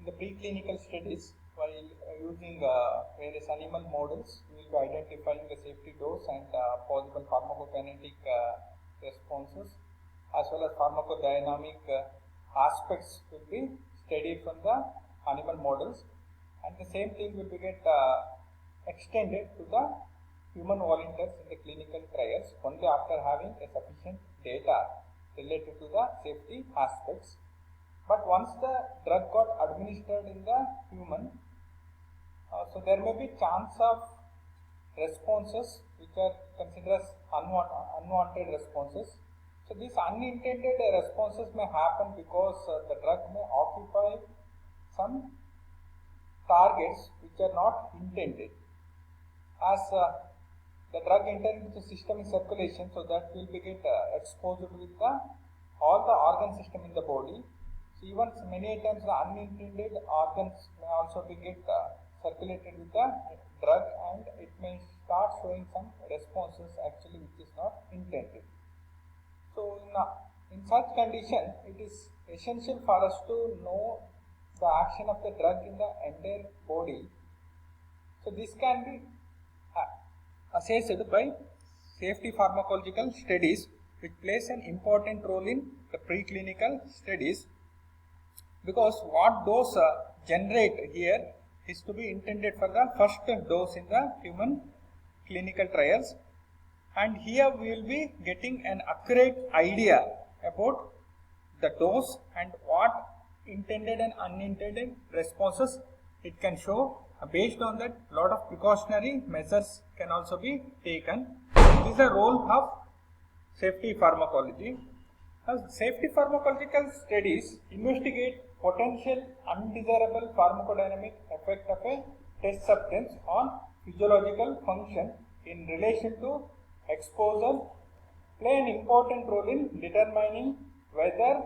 the preclinical studies, while using various animal models, we will be identifying the safety dose and possible pharmacokinetic responses, as well as pharmacodynamic aspects will be studied from the animal models, and the same thing will be extended to the human volunteers in the clinical trials only after having a sufficient data related to the safety aspects. But once the drug got administered in the human, so there may be chance of responses which are considered as unwanted responses. So these unintended responses may happen because the drug may occupy some targets which are not intended. As the drug enters into the system in circulation, so that will be exposed with all the organ system in the body. So even many times the unintended organs may also be circulated with the drug, and it may start showing some responses actually which is not intended. So in such condition, it is essential for us to know the action of the drug in the entire body. So this can be assessed by safety pharmacological studies, which plays an important role in the preclinical studies, because what dose generate here is to be intended for the first dose in the human clinical trials, and here we will be getting an accurate idea about the dose and what intended and unintended responses it can show. Based on that, lot of precautionary measures can also be taken. This is the role of safety pharmacology. Safety pharmacological studies investigate potential undesirable pharmacodynamic effect of a test substance on physiological function in relation to exposure, play an important role in determining whether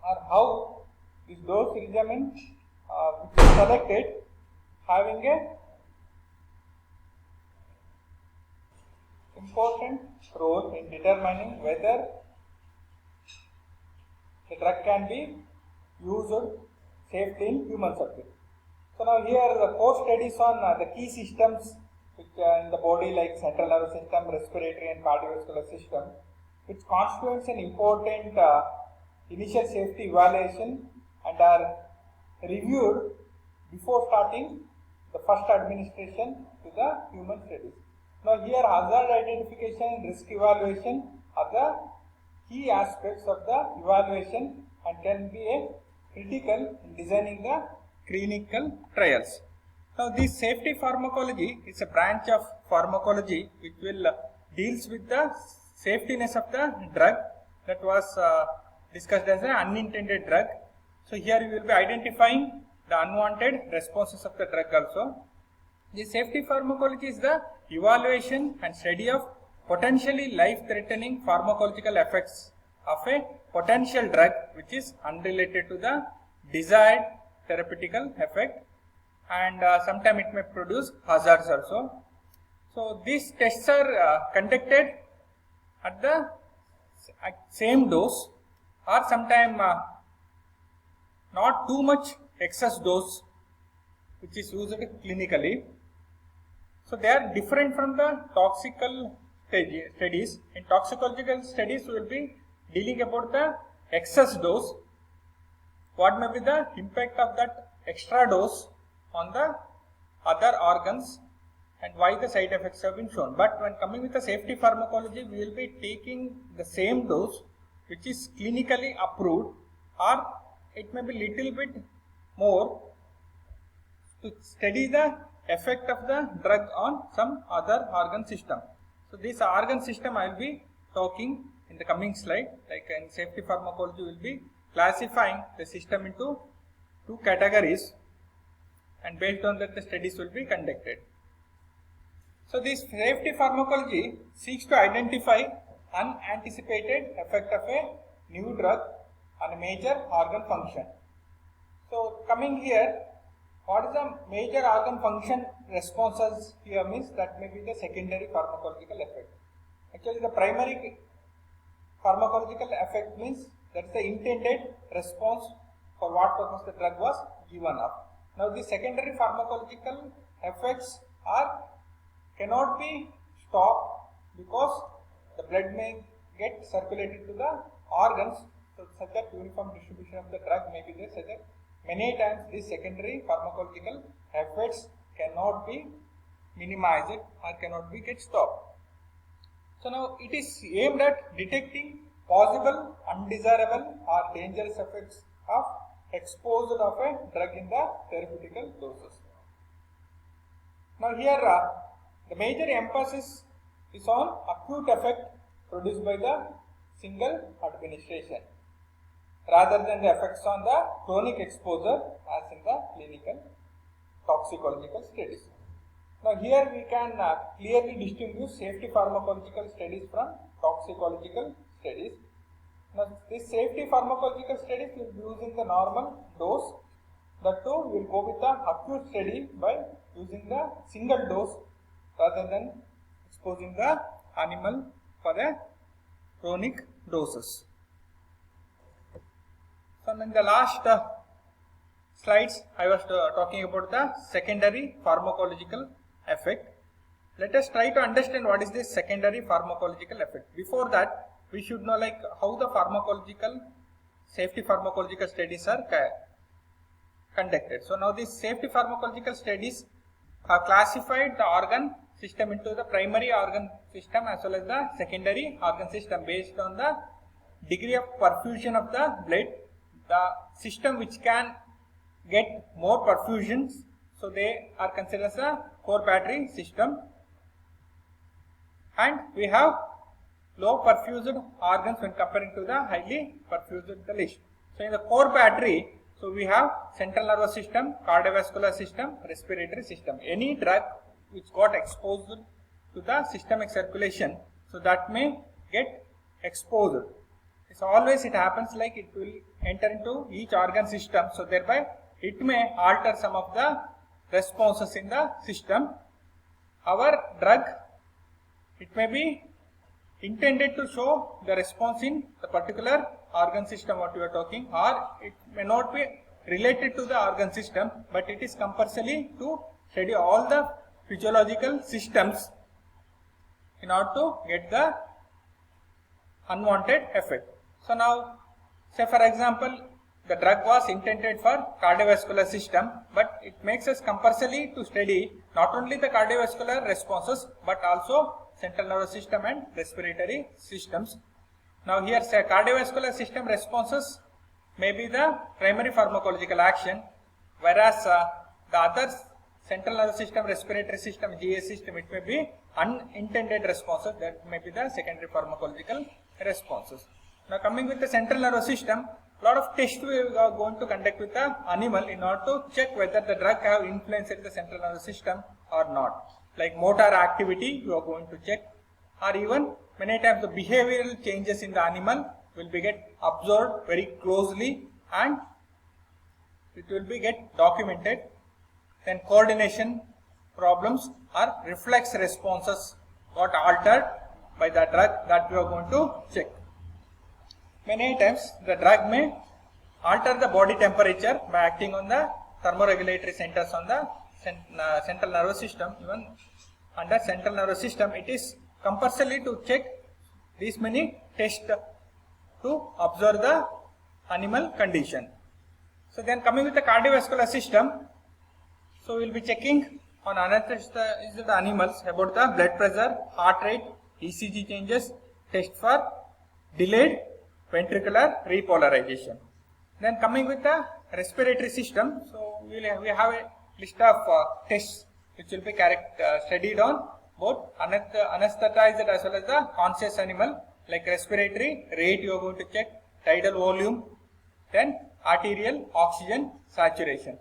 or how this dose regimen which is selected having a important role in determining whether the drug can be used safely in human subject. So now here the core studies on the key systems which in the body, like central nervous system, respiratory and cardiovascular system, which constitutes an important initial safety evaluation and are reviewed before starting the first administration to the human studies. Now here hazard identification and risk evaluation are the key aspects of the evaluation and can be a critical in designing the clinical trials. Now this safety pharmacology is a branch of pharmacology which will deals with the safetiness of the drug that was discussed as an unintended drug. So here we will be identifying the unwanted responses of the drug also. The safety pharmacology is the evaluation and study of potentially life-threatening pharmacological effects of a potential drug which is unrelated to the desired therapeutical effect, and sometimes it may produce hazards also. So these tests are conducted at the same dose, or sometimes not too much excess dose which is used clinically. So they are different from the toxicological studies. In toxicological studies we will be dealing about the excess dose, what may be the impact of that extra dose on the other organs and why the side effects have been shown. But when coming with the safety pharmacology, we will be taking the same dose which is clinically approved, or it may be little bit more to study the effect of the drug on some other organ system. So this organ system I will be talking in the coming slide. Like in safety pharmacology, we will be classifying the system into two categories, and based on that the studies will be conducted. So this safety pharmacology seeks to identify unanticipated effect of a new drug on a major organ function. So coming here, what is the major organ function responses here means that may be the secondary pharmacological effect. Actually the primary pharmacological effect means that is the intended response for what purpose the drug was given up. Now the secondary pharmacological effects cannot be stopped because the blood may get circulated to the organs, so such that uniform distribution of the drug may be there, such that many times these secondary pharmacological effects cannot be minimized or cannot be get stopped. So now it is aimed at detecting possible undesirable or dangerous effects of exposure of a drug in the therapeutical doses. Now here the major emphasis is on acute effect produced by the single administration rather than the effects on the chronic exposure as in the clinical toxicological studies. Now here we can clearly distinguish safety pharmacological studies from toxicological studies. Now this safety pharmacological studies will be using the normal dose. That too we will go with the acute study by using the single dose rather than exposing the animal for the chronic doses. So in the last slides I was talking about the secondary pharmacological effect. Let us try to understand what is this secondary pharmacological effect. Before that, we should know like how the safety pharmacological studies are conducted. So now these safety pharmacological studies have classified the organ system into the primary organ system as well as the secondary organ system based on the degree of perfusion of the blood. The system which can get more perfusions, so they are considered as a core battery system, and we have low perfused organs when comparing to the highly perfused list. So in the core battery, so we have central nervous system, cardiovascular system, respiratory system. Any drug which got exposed to the systemic circulation, so that may get exposed. So always it happens like it will enter into each organ system, so thereby it may alter some of the responses in the system. Our drug, it may be intended to show the response in the particular organ system what we are talking, or it may not be related to the organ system, but it is compulsory to study all the physiological systems in order to get the unwanted effect. So now, say for example, the drug was intended for cardiovascular system, but it makes us compulsory to study not only the cardiovascular responses but also central nervous system and respiratory systems. Now here say cardiovascular system responses may be the primary pharmacological action, whereas the other central nervous system, respiratory system, GI system, it may be unintended responses, that may be the secondary pharmacological responses. Now coming with the central nervous system, a lot of tests we are going to conduct with the animal in order to check whether the drug have influenced the central nervous system or not. Like motor activity you are going to check, or even many times the behavioral changes in the animal will be get observed very closely and it will be get documented. Then coordination problems or reflex responses got altered by the drug, that we are going to check. Many times the drug may alter the body temperature by acting on the thermoregulatory centers on the central nervous system. Even under central nervous system, it is compulsory to check these many tests to observe the animal condition. So then coming with the cardiovascular system, so we will be checking on anesthesia the animals about the blood pressure, heart rate, ECG changes, test for delayed ventricular repolarization. Then coming with the respiratory system, so we have a list of tests which will be studied on both anesthetized as well as the conscious animal, like respiratory rate you are going to check, tidal volume, then arterial oxygen saturation.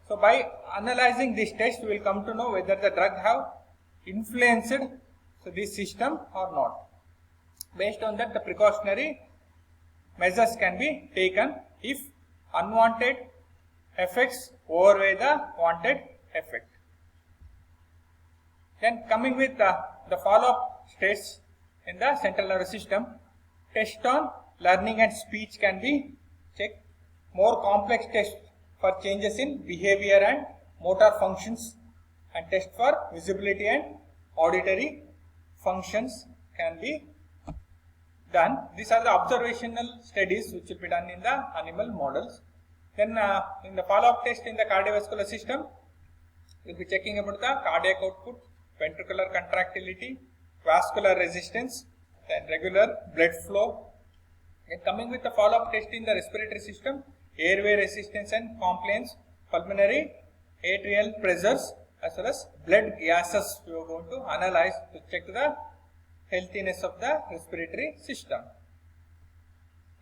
So by analyzing this test, we will come to know whether the drug have influenced this system or not. Based on that, the precautionary measures can be taken if unwanted effects overweigh the wanted effect. Then coming with the follow-up tests in the central nervous system, test on learning and speech can be checked. more complex tests for changes in behavior and motor functions, and test for visibility and auditory functions can be done. These are the observational studies which will be done in the animal models. Then in the follow-up test in the cardiovascular system, we will be checking about the cardiac output, ventricular contractility, vascular resistance, then regular blood flow. And coming with the follow-up test in the respiratory system, airway resistance and compliance, pulmonary atrial pressures, as well as blood gases we are going to analyze to check the healthiness of the respiratory system.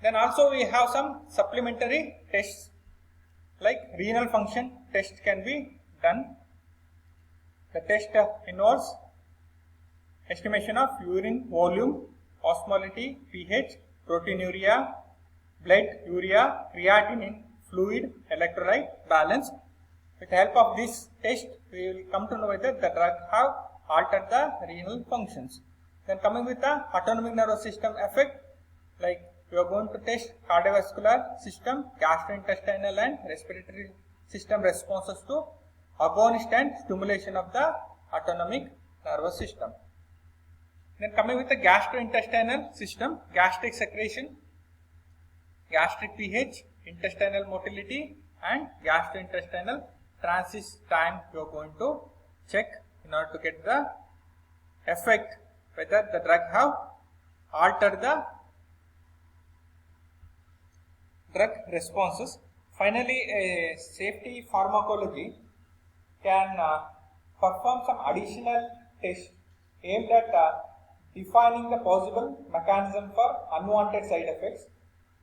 Then also we have some supplementary tests like renal function test can be done. The test involves estimation of urine volume, osmolality, pH, proteinuria, blood urea, creatinine in fluid, electrolyte balance. With the help of this test, we will come to know whether the drug have altered the renal functions. Then coming with the autonomic nervous system effect, like we are going to test cardiovascular system, gastrointestinal and respiratory system responses to agonist and stimulation of the autonomic nervous system. Then coming with the gastrointestinal system, gastric secretion, gastric pH, intestinal motility and gastrointestinal transit time we are going to check in order to get the effect whether the drug have altered the drug responses. Finally, a safety pharmacology can perform some additional tests aimed at defining the possible mechanism for unwanted side effects.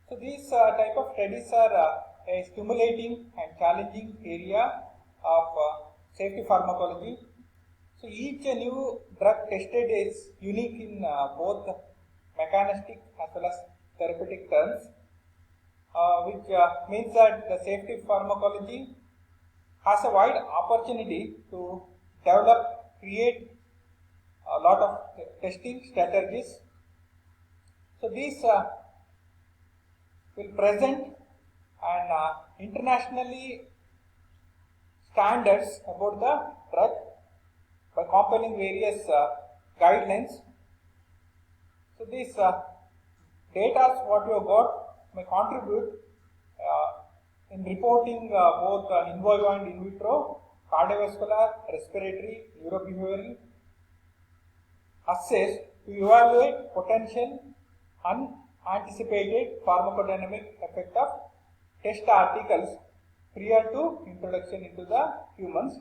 So these type of studies are a stimulating and challenging area of safety pharmacology. So each new drug tested is unique in both mechanistic as well as therapeutic terms, which means that the safety pharmacology has a wide opportunity to develop, create a lot of testing strategies. So these will present and internationally standards about the drug by compiling various guidelines. So these data what you have got may contribute in reporting both in vivo and in vitro cardiovascular, respiratory, neurobehavioral assays to evaluate potential unanticipated pharmacodynamic effect of test articles prior to introduction into the humans.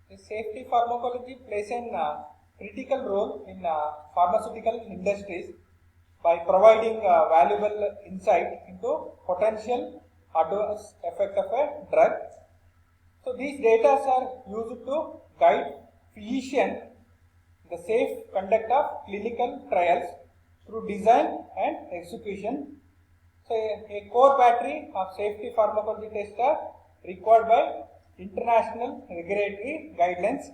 The safety pharmacology plays a critical role in pharmaceutical industries by providing valuable insight into potential adverse effect of a drug. So these data are used to guide physicians the safe conduct of clinical trials through design and execution. So a core battery of safety pharmacology tests are required by international regulatory guidelines.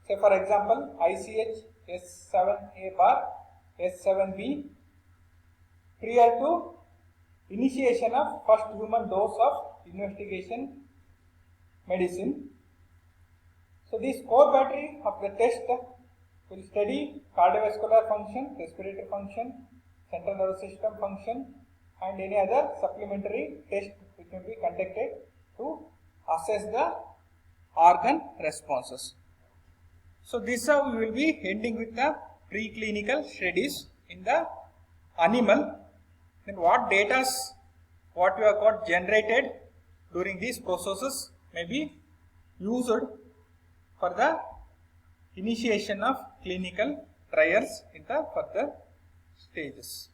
Say for example, ICH S7A bar, S7B, prior to initiation of first human dose of investigation medicine. So this core battery of the test will study cardiovascular function, respiratory function, central nervous system function, and any other supplementary test which will be conducted to assess the organ responses. So this how we will be ending with the preclinical studies in the animal. Then what data what we have got generated during these processes may be used for the initiation of clinical trials in the further stages.